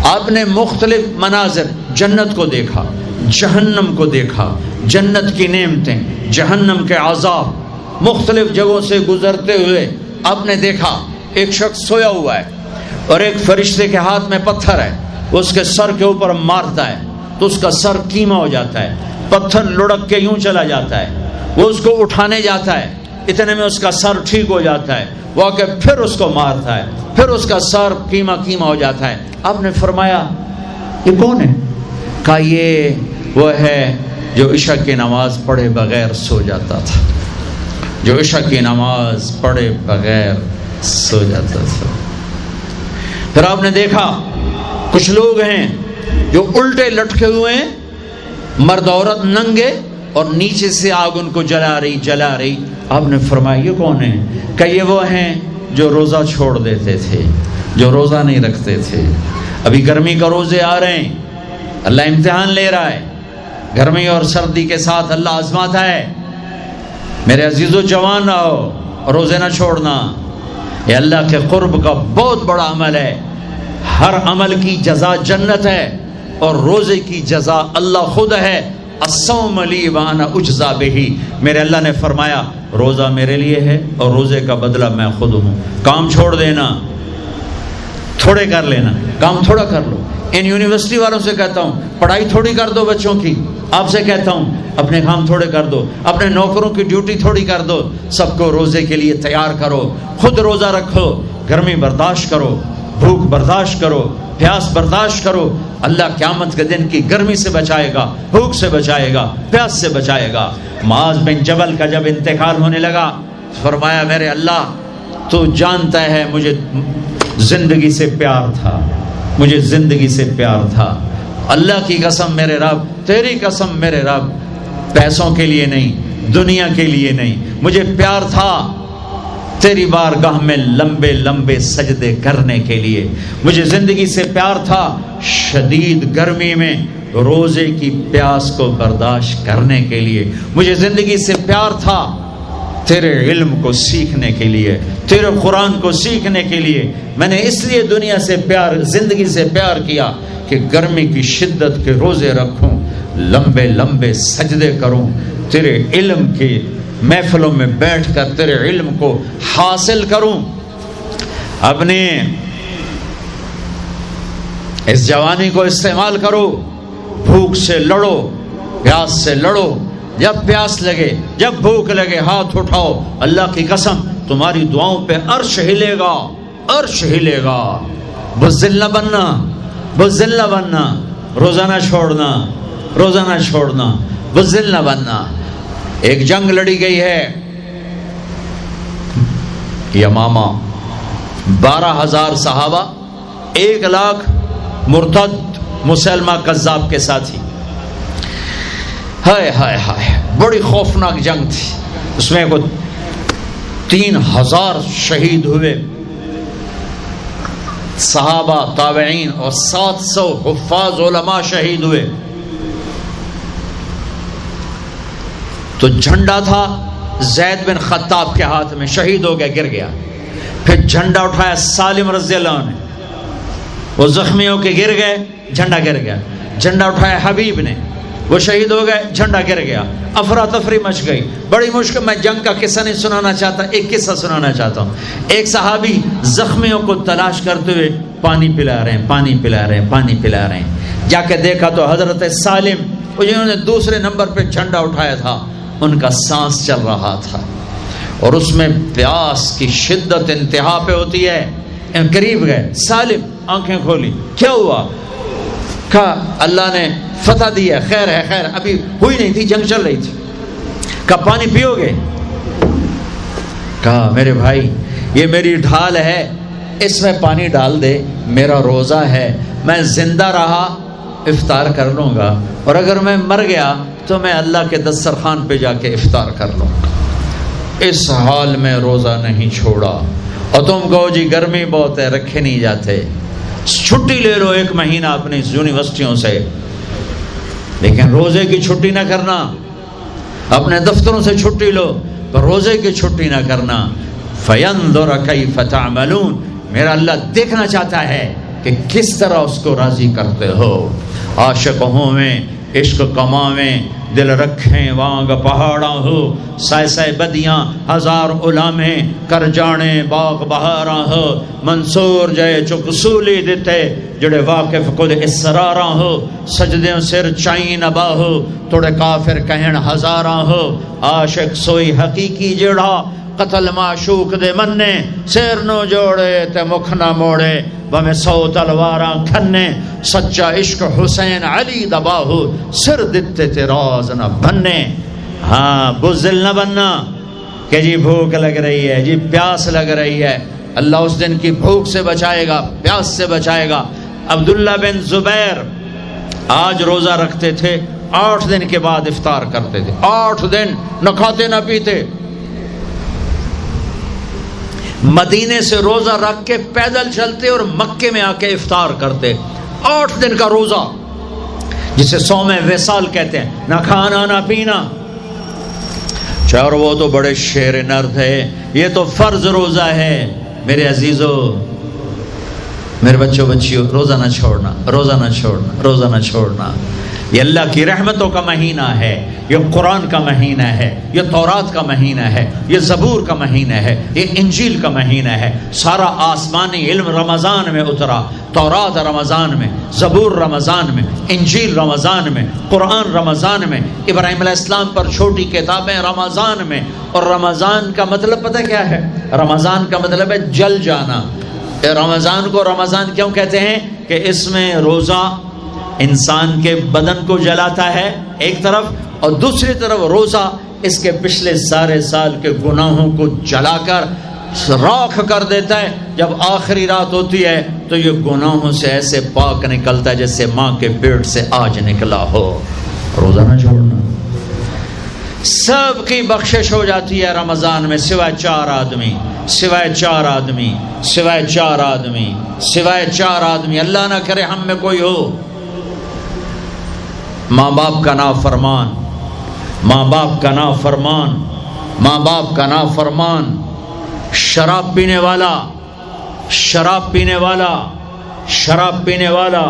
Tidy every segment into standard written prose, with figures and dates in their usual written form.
آپ نے مختلف مناظر، جنت کو دیکھا، جہنم کو دیکھا، جنت کی نعمتیں، جہنم کے عذاب، مختلف جگہوں سے گزرتے ہوئے آپ نے دیکھا ایک شخص سویا ہوا ہے اور ایک فرشتے کے ہاتھ میں پتھر ہے، اس کے سر کے اوپر مارتا ہے تو اس کا سر کیما ہو جاتا ہے، پتھر لڑک کے یوں چلا جاتا ہے، وہ اس کو اٹھانے جاتا ہے، اتنے میں اس کا سر ٹھیک ہو جاتا ہے، وہ آ کے پھر اس کو مارتا ہے، پھر اس کا سر کیما ہو جاتا ہے۔ آپ نے فرمایا یہ کون ہے؟ کہا یہ وہ ہے جو عشاء کی نماز پڑھے بغیر سو جاتا تھا، جو عشاء کی نماز پڑھے بغیر سو جاتا تھا۔ پھر آپ نے دیکھا کچھ لوگ ہیں جو الٹے لٹکے ہوئے ہیں، مرد عورت ننگے، اور نیچے سے آگ ان کو جلا رہی۔ آپ نے فرمایا یہ کون ہے؟ کہ یہ وہ ہیں جو روزہ چھوڑ دیتے تھے، جو روزہ نہیں رکھتے تھے۔ ابھی گرمی کا روزے آ رہے ہیں، اللہ امتحان لے رہا ہے، گرمی اور سردی کے ساتھ اللہ آزماتا ہے۔ میرے عزیزو جوان رہو، روزے نہ چھوڑنا، یہ اللہ کے قرب کا بہت بڑا عمل ہے۔ ہر عمل کی جزا جنت ہے اور روزے کی جزا اللہ خود ہے۔ الصوم لی وانا اجزا بہ، میرے اللہ نے فرمایا روزہ میرے لیے ہے اور روزے کا بدلہ میں خود ہوں۔ کام چھوڑ دینا، تھوڑے کر لینا، کام تھوڑا کر لو۔ ان یونیورسٹی والوں سے کہتا ہوں پڑھائی تھوڑی کر دو بچوں کی، آپ سے کہتا ہوں اپنے کام تھوڑے کر دو، اپنے نوکروں کی ڈیوٹی تھوڑی کر دو، سب کو روزے کے لیے تیار کرو، خود روزہ رکھو، گرمی برداشت کرو، بھوک برداشت کرو، پیاس برداشت کرو۔ اللہ قیامت کے دن کی گرمی سے بچائے گا، بھوک سے بچائے گا، پیاس سے بچائے گا۔ معاذ بن جبل کا جب انتقال ہونے لگا فرمایا میرے اللہ تو جانتا ہے مجھے زندگی سے پیار تھا، مجھے زندگی سے پیار تھا، اللہ کی قسم میرے رب، تیری قسم میرے رب، پیسوں کے لیے نہیں، دنیا کے لیے نہیں، مجھے پیار تھا تیری بارگاہ میں لمبے لمبے سجدے کرنے کے لیے، مجھے زندگی سے پیار تھا شدید گرمی میں روزے کی پیاس کو برداشت کرنے کے لیے، مجھے زندگی سے پیار تھا تیرے علم کو سیکھنے کے لیے، تیرے قرآن کو سیکھنے کے لیے۔ میں نے اس لیے دنیا سے پیار، زندگی سے پیار کیا کہ گرمی کی شدت کے روزے رکھوں، لمبے لمبے سجدے کروں، تیرے علم کی محفلوں میں بیٹھ کر تیرے علم کو حاصل کروں۔ اپنی اس جوانی کو استعمال کرو، بھوک سے لڑو، پیاس سے لڑو، جب پیاس لگے، جب بھوک لگے ہاتھ اٹھاؤ، اللہ کی قسم تمہاری دعاؤں پہ عرش ہلے گا، عرش ہلے گا۔ بزدل نہ بننا، بزدل نہ بننا، روزہ نہ چھوڑنا، روزہ نہ چھوڑنا، بزدل نہ بننا۔ ایک جنگ لڑی گئی ہے یمامہ، 12,000 صحابہ، 1,00,000 مرتد مسلمہ کذاب کے ساتھی۔ ہائے ہائے ہائے، بڑی خوفناک جنگ تھی، اس میں کو 3,000 شہید ہوئے، صحابہ، تابعین اور 700 حفاظ علماء شہید ہوئے۔ تو جھنڈا تھا زید بن خطاب کے ہاتھ میں، شہید ہو گیا، گر گیا۔ پھر جھنڈا اٹھایا سالم رضی اللہ عنہ نے، وہ زخمی ہو کے گر گئے، جھنڈا گر گیا۔ جھنڈا اٹھایا حبیب نے، وہ شہید ہو گئے، جھنڈا گر گیا۔ افراتفری مچ گئی، بڑی مشکل۔ میں جنگ کا قصہ نہیں سنانا چاہتا، ایک قصہ سنانا چاہتا ہوں۔ ایک صحابی زخمیوں کو تلاش کرتے ہوئے پانی پلا رہے ہیں، پانی پلا رہے ہیں، پانی پلا رہے ہیں۔ جا کے دیکھا تو حضرت سالم، جنہوں نے دوسرے نمبر پہ جھنڈا اٹھایا تھا، ان کا سانس چل رہا تھا اور اس میں پیاس کی شدت انتہا پہ ہوتی ہے۔ قریب گئے، سالم آنکھیں کھولی، کیا ہوا؟ کہا اللہ نے فتح دی ہے، خیر ہے، خیر ابھی ہوئی نہیں تھی، جنگ چل رہی تھی۔ کہا پانی پیو گے؟ کہا میرے بھائی یہ میری ڈھال ہے، اس میں پانی ڈال دے، میرا روزہ ہے، میں زندہ رہا افطار کر لوں گا، اور اگر میں مر گیا تو میں اللہ کے دسترخوان پہ جا کے افطار کر لوں گا۔ اس حال میں روزہ نہیں چھوڑا۔ اور تم کہو جی گرمی بہت ہے، رکھے نہیں جاتے، چھٹی لے لو 1 مہینہ اپنی یونیورسٹیوں سے، لیکن روزے کی چھٹی نہ کرنا۔ اپنے دفتروں سے چھٹی لو، پر روزے کی چھٹی نہ کرنا۔ فَيَنْظُرَ كَيْفَ تَعْمَلُونَ، میرا اللہ دیکھنا چاہتا ہے کہ کس طرح اس کو راضی کرتے ہو. عاشق ہوویں عشق کماویں دل رکھیں وانگ پہاڑاں ہو سائے سائے بدیاں ہزار علامیں کر جانے باغ بہاراں ہو منصور جائے چکسولی دیتے جڑے واقف کل اسراراں ہو سجدیں سر چائیں نبا ہو توڑے کافر کہن ہزاراں ہو. عاشق سوئی حقیقی جڑا قتل معشوق دے مننے سیر نو جوڑے تے مکھ نہ موڑے بمیں 100 تلواراں کھنے سچا عشق حسین علی دباہو سر دتے تے راز نہ بننے. ہاں بزدل نہ بننا کہ جی بھوک لگ رہی ہے جی پیاس لگ رہی ہے. اللہ اس دن کی بھوک سے بچائے گا پیاس سے بچائے گا. عبداللہ بن زبیر آج روزہ رکھتے تھے 8 دن کے بعد افطار کرتے تھے. 8 دن نہ کھاتے نہ پیتے. مدینے سے روزہ رکھ کے پیدل چلتے اور مکے میں آ کے افطار کرتے. 8 دن کا روزہ جسے صوم وصال کہتے ہیں, نہ کھانا نہ پینا. اور وہ تو بڑے شیر نرد ہے, یہ تو فرض روزہ ہے. میرے عزیزو میرے بچوں بچیوں روزہ نہ چھوڑنا روزہ نہ چھوڑنا روزہ نہ چھوڑنا. یہ اللہ کی رحمتوں کا مہینہ ہے, یہ قرآن کا مہینہ ہے, یہ تورات کا مہینہ ہے, یہ زبور کا مہینہ ہے, یہ انجیل کا مہینہ ہے. سارا آسمانی علم رمضان میں اترا. تورات رمضان میں, زبور رمضان میں, انجیل رمضان میں, قرآن رمضان میں, ابراہیم علیہ السلام پر چھوٹی کتابیں رمضان میں. اور رمضان کا مطلب پتہ کیا ہے؟ رمضان کا مطلب ہے جل جانا. رمضان کو رمضان کیوں کہتے ہیں؟ کہ اس میں روزہ انسان کے بدن کو جلاتا ہے ایک طرف, اور دوسری طرف روزہ اس کے پچھلے سارے سال کے گناہوں کو جلا کر راکھ کر دیتا ہے. جب آخری رات ہوتی ہے تو یہ گناہوں سے ایسے پاک نکلتا ہے جیسے ماں کے پیٹ سے آج نکلا ہو. روزہ نہ چھوڑنا. سب کی بخشش ہو جاتی ہے رمضان میں سوائے 4 آدمی, سوائے 4 آدمی, سوائے 4 آدمی, سوائے 4 آدمی. اللہ نہ کرے ہم میں کوئی ہو. ماں باپ کا نافرمان, ماں باپ کا نافرمان, ماں باپ کا نافرمان, شراب پینے والا, شراب پینے والا, شراب پینے والا,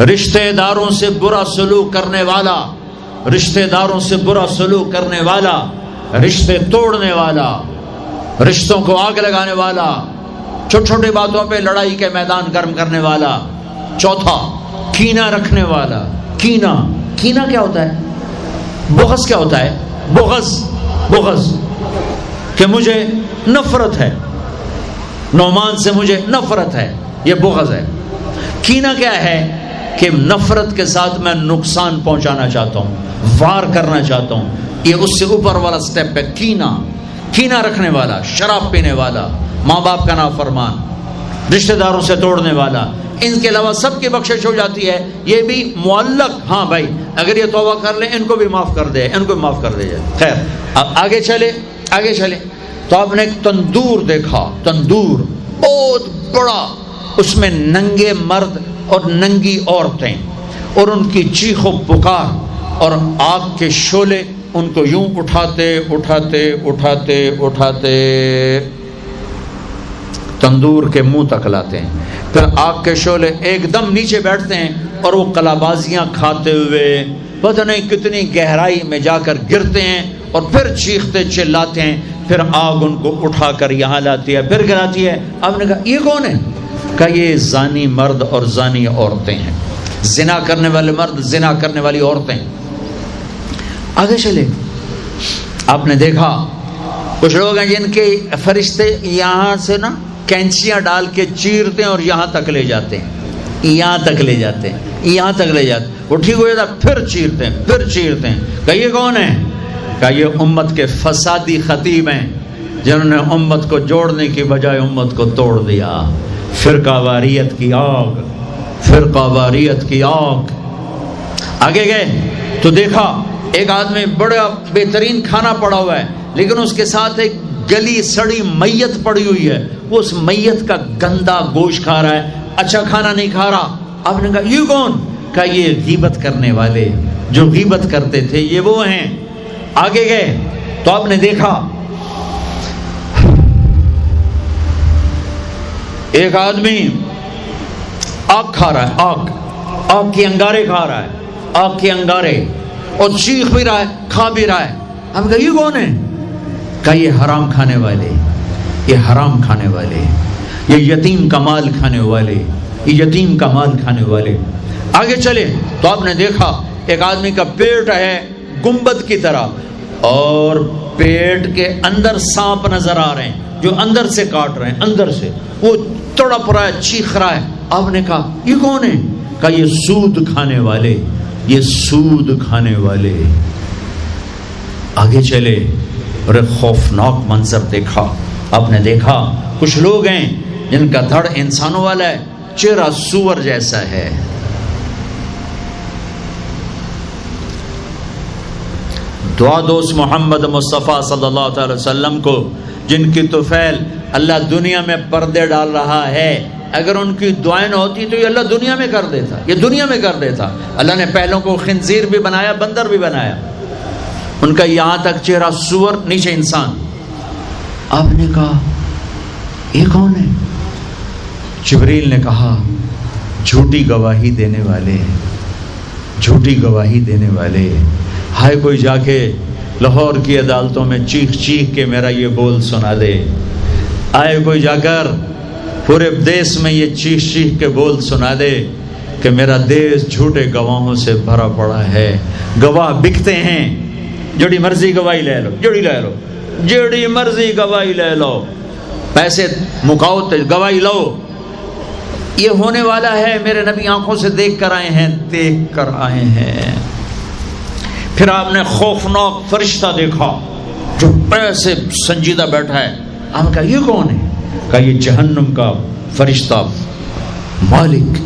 رشتہ داروں سے برا سلوک کرنے والا, رشتہ داروں سے برا سلوک کرنے والا, رشتے توڑنے والا, رشتوں کو آگ لگانے والا, چھوٹی چھوٹی باتوں پہ لڑائی کے میدان گرم کرنے والا. چوتھا کینہ رکھنے والا. کینہ, کینہ کیا ہوتا ہے؟ بغض کیا ہوتا ہے؟ بغض, بغض کہ مجھے نفرت ہے, نعمان سے مجھے نفرت ہے, یہ بغض ہے. کینہ کیا ہے؟ کہ نفرت کے ساتھ میں نقصان پہنچانا چاہتا ہوں, وار کرنا چاہتا ہوں. یہ اس سے اوپر والا سٹیپ ہے کینہ. کینہ رکھنے والا, شراب پینے والا, ماں باپ کا نافرمان, رشتہ داروں سے توڑنے والا. ان کے علاوہ سب کی بخشش ہو جاتی ہے. یہ بھی معلق, ہاں بھائی اگر یہ توبہ کر لیں ان کو بھی معاف کر دے, ان کو بھی معاف کر دے جائے. خیر اب آگے چلے, آگے چلے تو آپ نے ایک تندور دیکھا. تندور بہت بڑا, اس میں ننگے مرد اور ننگی عورتیں اور ان کی چیخ و پکار اور آگ کے شعلے ان کو یوں اٹھاتے اٹھاتے اٹھاتے اٹھاتے تندور کے منہ تک لاتے ہیں. پھر آگ کے شعلے ایک دم نیچے بیٹھتے ہیں اور وہ کلابازیاں کھاتے ہوئے پتہ نہیں کتنی گہرائی میں جا کر گرتے ہیں اور پھر چیختے چلاتے ہیں. پھر آگ ان کو اٹھا کر یہاں لاتی ہے, پھر گراتی ہے. آپ نے کہا یہ کون ہے؟ کہا یہ زانی مرد اور زانی عورتیں ہیں. زنا کرنے والے مرد, زنا کرنے والی عورتیں. آگے چلے, آپ نے دیکھا کچھ لوگ ہیں جن کے فرشتے یہاں سے نا کینچیاں ڈال کے چیرتے ہیں اور یہاں تک لے جاتے ہیں, یہاں تک لے جاتے ہیں, یہاں تک لے جاتے ہیں. وہ ٹھیک ہو جاتا پھر چیرتے ہیں, پھر چیرتے ہیں. کہ یہ کون ہے؟ کہ یہ امت کے فسادی خطیب ہیں جنہوں نے امت کو جوڑنے کی بجائے امت کو توڑ دیا. فرقہ واریت کی آگ, فرقہ واریت کی آگ. آگے گئے تو دیکھا ایک آدمی بڑا بہترین کھانا پڑا ہوا ہے, لیکن اس کے ساتھ ایک گلی سڑی میت پڑی ہوئی ہے. وہ اس میت کا گندا گوشت کھا رہا ہے, اچھا کھانا نہیں کھا رہا. آپ نے کہا یہ کون؟ کہا یہ غیبت کرنے والے, جو غیبت کرتے تھے یہ وہ ہیں. آگے گئے تو آپ نے دیکھا ایک آدمی آگ کھا رہا ہے، آگ کے انگارے کھا رہا ہے، آگ کے انگارے، اور چیخ بھی رہا ہے، کھا بھی رہا ہے. ہم کہا یہ کون ہے؟ کہا یہ حرام کھانے والے، یہ حرام کھانے والے، یہ یتیم کا مال کھانے والے، یہ یتیم کا مال کھانے والے. آگے چلے تو آپ نے دیکھا ایک آدمی کا پیٹ ہے گنبد کی طرح، اور پیٹ کے اندر سانپ نظر آ رہے ہیں جو اندر سے کاٹ رہے ہیں، اندر سے وہ تڑپ رہا ہے، چیخ رہا ہے. آپ نے کہا یہ کون ہے؟ کہا یہ سود کھانے والے، یہ سود کھانے والے. آگے چلے اور ایک خوفناک منظر دیکھا. آپ نے دیکھا کچھ لوگ ہیں جن کا دھڑ انسانوں والا ہے، چہرہ سور جیسا ہے. دعا دوست محمد مصطفیٰ صلی اللہ تعالی وسلم کو، جن کی طفیل اللہ دنیا میں پردے ڈال رہا ہے، اگر ان کی دعائیں نہ ہوتی تو یہ اللہ دنیا میں کر دیتا، یہ دنیا میں کر دیتا. اللہ نے پہلوں کو خنزیر بھی بنایا، بندر بھی بنایا، ان کا یہاں تک چہرہ سور، نیچے انسان. آپ نے کہا یہ کون ہے؟ جبریل نے کہا جھوٹی گواہی دینے والے، جھوٹی گواہی دینے والے. ہائے کوئی جا کے لاہور کی عدالتوں میں چیخ چیخ کے میرا یہ بول سنا دے. آئے کوئی جا کر پورے دیس میں یہ چیخ چیخ کے بول سنا دے کہ میرا دیس جھوٹے گواہوں سے بھرا پڑا ہے. گواہ بکتے ہیں، جڑی مرضی گواہی لے لو، جڑی مرضی گواہی لے لو، پیسے مکاؤ گواہی لو. یہ ہونے والا ہے، میرے نبی آنکھوں سے دیکھ کر آئے ہیں، دیکھ کر آئے ہیں. پھر آپ نے خوفناک فرشتہ دیکھا جو ایسے سنجیدہ بیٹھا ہے. آپ نے کہا یہ کون ہے؟ کہا یہ جہنم کا فرشتہ مالک.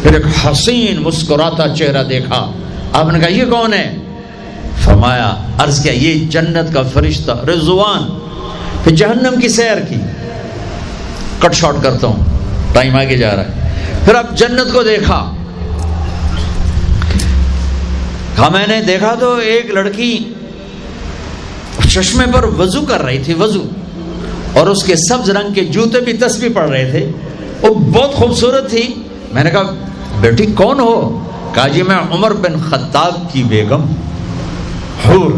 پھر ایک حسین مسکراتا چہرہ دیکھا. آپ نے کہا یہ کون ہے؟ فرمایا، عرض کیا یہ جنت کا فرشتہ رضوان. پھر جہنم کی سیر کی. کٹ شارٹ کرتا ہوں، ٹائم آگے جا رہا ہے. پھر اب جنت کو دیکھا. کہا میں نے دیکھا تو ایک لڑکی چشمے پر وضو کر رہی تھی، وضو، اور اس کے سبز رنگ کے جوتے بھی تسبیح پڑھ رہے تھے. وہ بہت خوبصورت تھی. میں نے کہا بیٹی کون ہو؟ کہا جی میں عمر بن خطاب کی بیگم حور،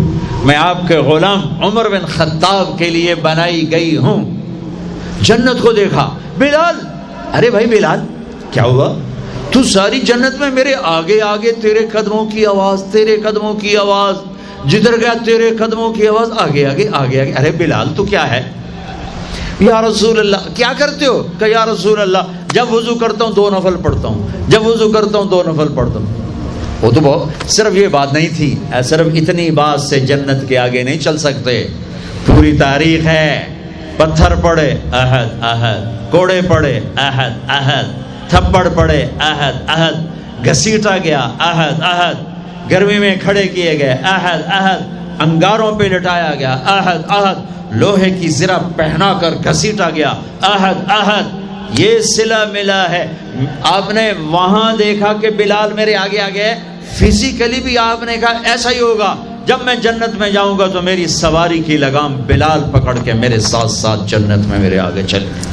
میں آپ کے غلام عمر بن خطاب کے لیے بنائی گئی ہوں. جنت کو دیکھا. بلال، ارے بھائی بلال کیا ہوا؟ تو ساری جنت میں میرے آگے آگے، تیرے قدموں کی آواز، تیرے قدموں کی آواز، جدھر گیا تیرے قدموں کی آواز، آگے آگے آگے آگے. ارے بلال تو کیا ہے؟ یا رسول اللہ کیا کرتے ہو؟ کہ یا رسول اللہ جب وضو کرتا ہوں 2 نفل پڑھتا ہوں، جب وضو کرتا ہوں 2 نفل پڑھتا ہوں. وہ تو بہت صرف یہ بات نہیں تھی، صرف اتنی بات سے جنت کے آگے نہیں چل سکتے. پوری تاریخ ہے. پتھر پڑے احد احد، کوڑے پڑے احد احد، تھپڑ پڑے احد احد، گھسیٹا گیا احد احد، گرمی میں کھڑے کیے گئے احد احد، انگاروں پہ لٹایا گیا احد احد، لوہے کی زرہ پہنا کر گھسیٹا گیا احد احد. یہ صلہ ملا ہے. آپ نے وہاں دیکھا کہ بلال میرے آگے آگے ہے، فزیکلی بھی آپ نے کہا ایسا ہی ہوگا. جب میں جنت میں جاؤں گا تو میری سواری کی لگام بلال پکڑ کے میرے ساتھ ساتھ جنت میں میرے آگے چلے.